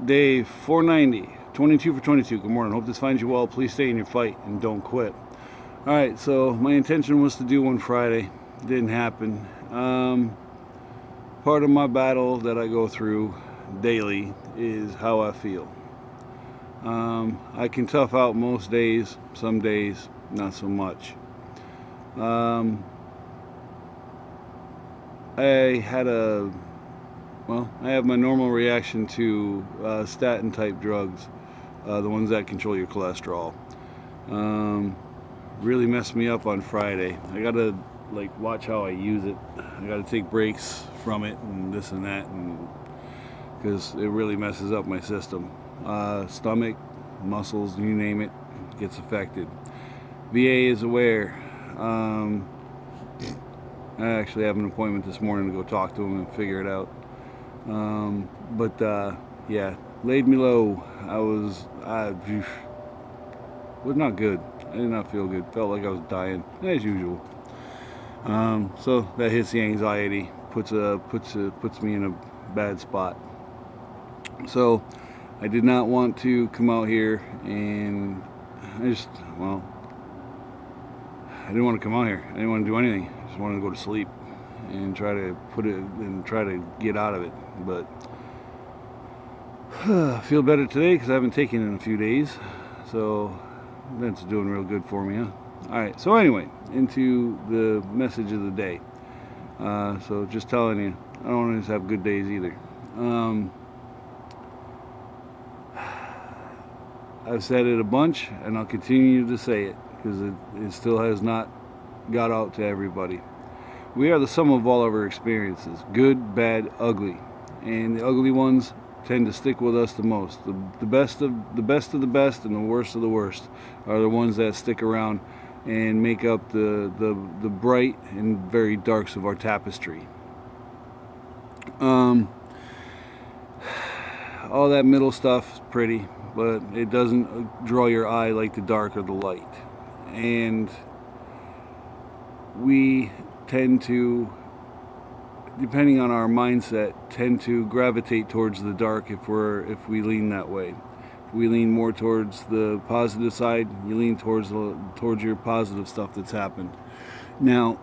Day 490, 22 for 22. Good morning. Hope this finds you well. Please stay in your fight and don't quit. All right, so my intention was to do one Friday. Didn't happen. Part of my battle that I go through daily is how I feel. I can tough out most days. Some days, not so much. I have my normal reaction to statin type drugs, the ones that control your cholesterol. Really messed me up on Friday. I gotta watch how I use it. I gotta take breaks from it and this and that, and because it really messes up my system. Stomach, muscles, you name it, gets affected. VA is aware. I actually have an appointment this morning to go talk to him and figure it out. Yeah, laid me low. I was not good. I did not feel good. Felt like I was dying, as usual. So that hits the anxiety, puts me in a bad spot. So I did not want to come out here, and I didn't want to come out here. I didn't want to do anything. I just wanted to go to sleep and try to get out of it. But I feel better today because I haven't taken it in a few days. So that's doing real good for me, huh? All right. So anyway, into the message of the day. So just telling you, I don't always have good days either. I've said it a bunch, and I'll continue to say it because it still has not got out to everybody. We are the sum of all of our experiences, good, bad, ugly, and the ugly ones tend to stick with us the most. The best of the best and the worst of the worst are the ones that stick around and make up the bright and very darks of our tapestry. All that middle stuff is pretty, but it doesn't draw your eye like the dark or the light. And we tend to, depending on our mindset, tend to gravitate towards the dark if we lean that way. If we lean more towards the positive side, you lean towards your positive stuff that's happened. Now,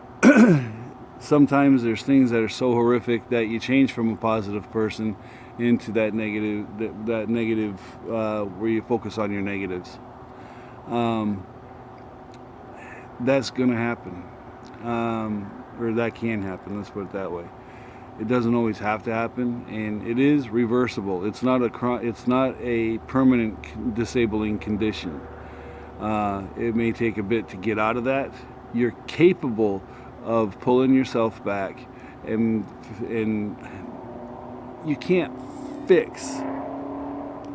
sometimes there's things that are so horrific that you change from a positive person into that negative where you focus on your negatives. That's going to happen, or that can happen. Let's put it that way. It doesn't always have to happen, and it is reversible. It's not a permanent disabling condition. It may take a bit to get out of that. You're capable of pulling yourself back, and you can't fix.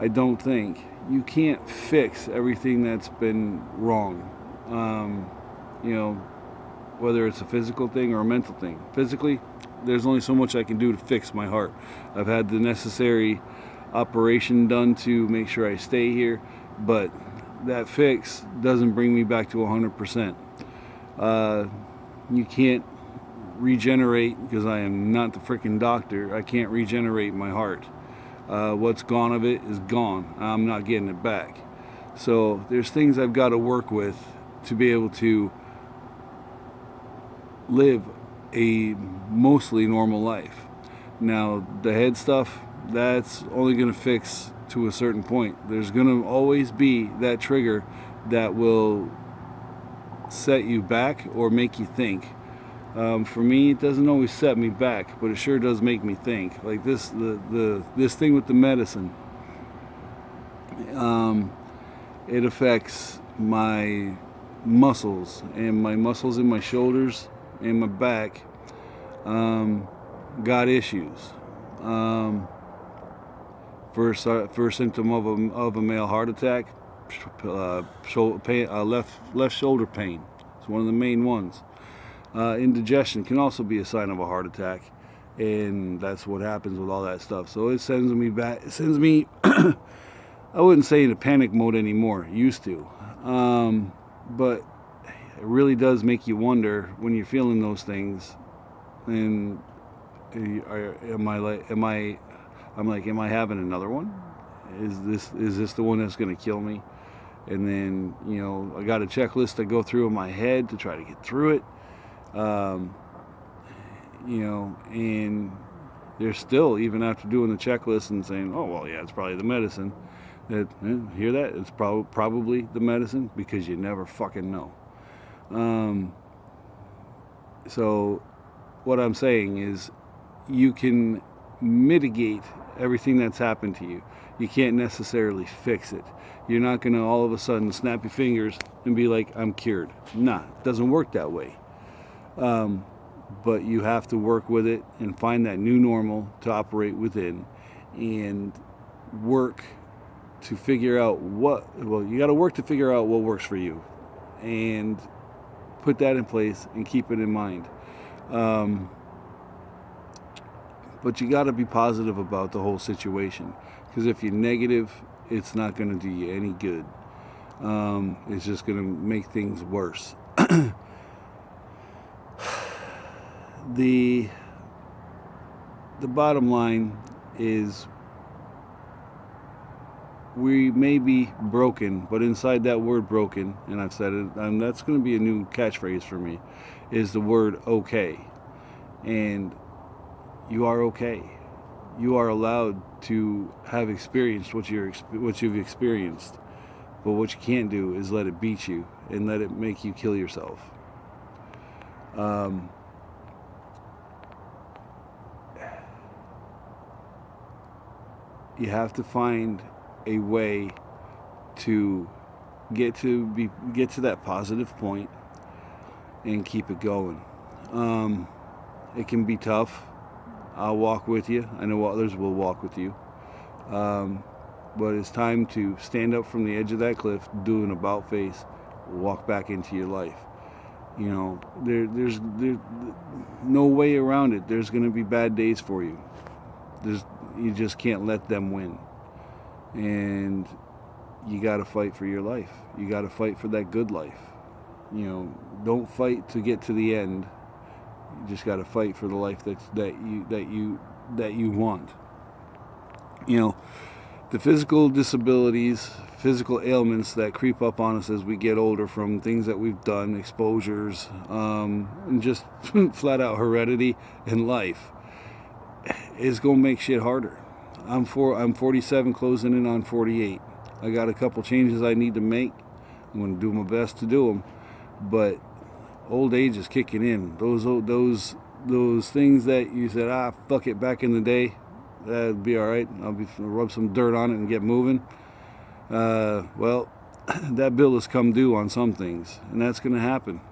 I don't think you can't fix everything that's been wrong. Whether it's a physical thing or a mental thing. Physically, there's only so much I can do to fix my heart. I've had the necessary operation done to make sure I stay here, but that fix doesn't bring me back to 100%. You can't regenerate, because I am not the freaking doctor. I can't regenerate my heart. What's gone of it is gone. I'm not getting it back. So there's things I've got to work with to be able to live a mostly normal life. Now, the head stuff, that's only going to fix to a certain point. There's going to always be that trigger that will set you back or make you think. For me, it doesn't always set me back, but it sure does make me think. Like this thing with the medicine, it affects my muscles in my shoulders and my back. Got issues. First symptom of a male heart attack, left shoulder pain. It's one of the main ones. Indigestion can also be a sign of a heart attack, and that's what happens with all that stuff. So it sends me back. It sends me. I wouldn't say in a panic mode anymore. Used to, but it really does make you wonder when you're feeling those things. And am I having another one? is this the one that's going to kill me? And then, I got a checklist I go through in my head to try to get through it. And there's still, even after doing the checklist and saying, oh, well, yeah, it's probably the medicine. Hear that? It's probably the medicine, because you never fucking know. So what I'm saying is, you can mitigate everything that's happened to you. You can't necessarily fix it. You're not going to all of a sudden snap your fingers and be like, I'm cured. Nah, it doesn't work that way. But you have to work with it and find that new normal to operate within, and work to figure out you got to work to figure out what works for you, and put that in place and keep it in mind. But you got to be positive about the whole situation, because if you're negative, it's not going to do you any good. It's just going to make things worse. The bottom line is, we may be broken, but inside that word broken, and I've said it, and that's going to be a new catchphrase for me, is the word okay. And you are okay. You are allowed to have experienced what you've experienced. But what you can't do is let it beat you and let it make you kill yourself. You have to find a way to get to that positive point and keep it going. It can be tough. I'll walk with you. I know others will walk with you. But it's time to stand up from the edge of that cliff, do an about face, walk back into your life. There's no way around it. There's going to be bad days for you. You just can't let them win. And you got to fight for your life. You got to fight for that good life. Don't fight to get to the end. You just got to fight for the life that you want. The physical disabilities, physical ailments that creep up on us as we get older from things that we've done, exposures, and just flat out heredity in life, is going to make shit harder. I'm 47, closing in on 48. I got a couple changes I need to make. I'm going to do my best to do them, but old age is kicking in. Those things that you said, fuck it, back in the day, that'd be all right. I'll rub some dirt on it and get moving. Well, that bill has come due on some things, and that's going to happen.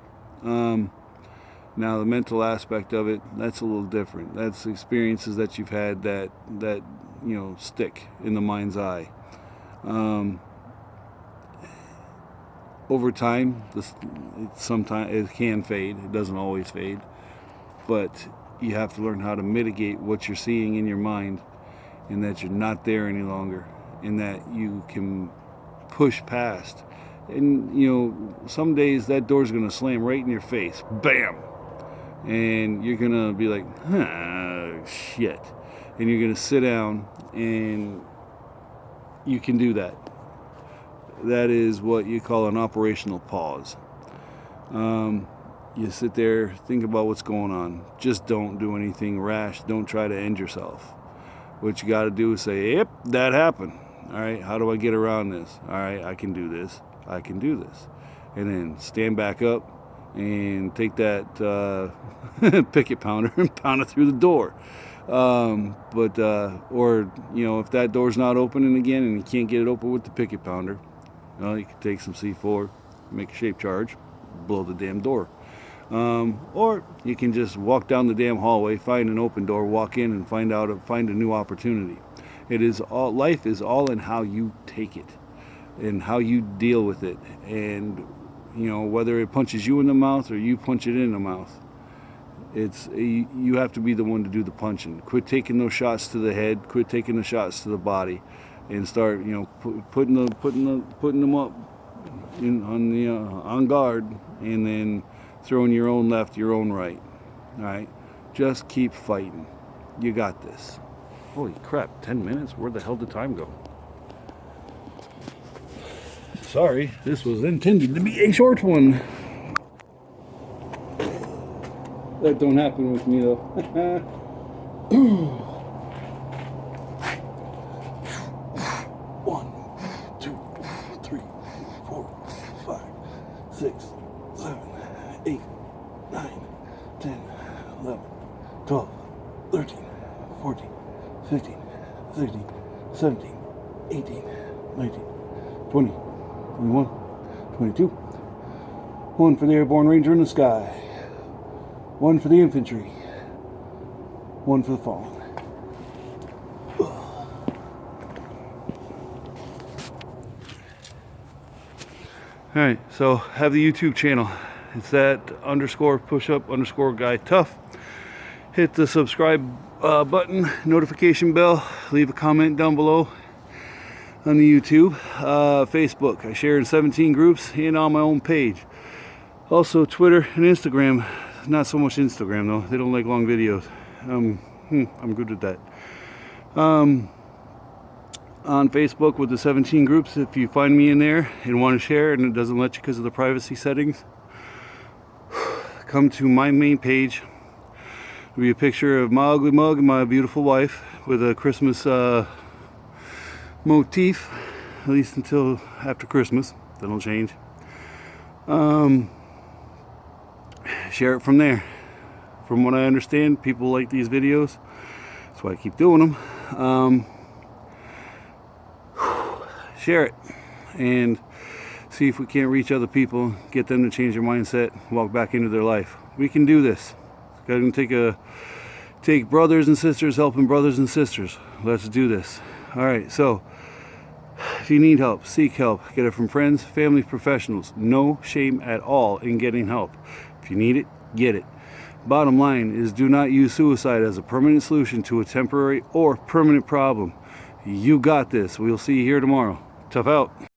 Now, the mental aspect of it, that's a little different. That's experiences that you've had that stick in the mind's eye. Over time, sometimes it can fade. It doesn't always fade, but you have to learn how to mitigate what you're seeing in your mind, and that you're not there any longer, and that you can push past. And some days that door's going to slam right in your face, bam, and you're going to be like, shit, and you're going to sit down, and you can do that. That is what you call an operational pause. You sit there, think about what's going on. Just don't do anything rash. Don't try to end yourself. What you got to do is say, yep, that happened. All right, how do I get around this? All right, I can do this. I can do this. And then stand back up and take that picket pounder and pound it through the door. Or if that door's not opening again and you can't get it open with the picket pounder, you can take some C4, make a shape charge, blow the damn door. Or you can just walk down the damn hallway, find an open door, walk in, and find a new opportunity. Life is all in how you take it and how you deal with it, and whether it punches you in the mouth or you punch it in the mouth. You have to be the one to do the punching. Quit taking those shots to the head. Quit taking the shots to the body, and start putting them up on guard, and then throwing your own left, your own right. All right, just keep fighting. You got this. Holy crap! 10 minutes. Where the hell did time go? Sorry, this was intended to be a short one. That don't happen with me though. 1, 2, 3, 4, 5, 6, 7, 8, 9, 10, 11, 12, 13, 14, 15, 16, 17, 18, 19, 20, 21, 22. 1 for the airborne ranger in the sky. 1 for the infantry. 1 for the fallen. Alright, so have the YouTube channel. It's that _push-up_guy tough. Hit the subscribe button, notification bell, leave a comment down below on the YouTube. Facebook, I share in 17 groups and on my own page. Also Twitter and Instagram. Not so much Instagram though, they don't like long videos. I'm good with that. On Facebook with the 17 groups, if you find me in there and want to share and it doesn't let you because of the privacy settings, come to my main page. There'll be a picture of my ugly mug and my beautiful wife with a Christmas motif, at least until after Christmas. Then it'll change. Share it from there. From what I understand, people like these videos. That's why I keep doing them. Share it and see if we can't reach other people, get them to change their mindset, walk back into their life. We can do this. It's gotta take brothers and sisters helping brothers and sisters. Let's do this. All right, so if you need help, seek help. Get it from friends, family, professionals. No shame at all in getting help. If you need it, get it. Bottom line is, do not use suicide as a permanent solution to a temporary or permanent problem. You got this. We'll see you here tomorrow. Tough out.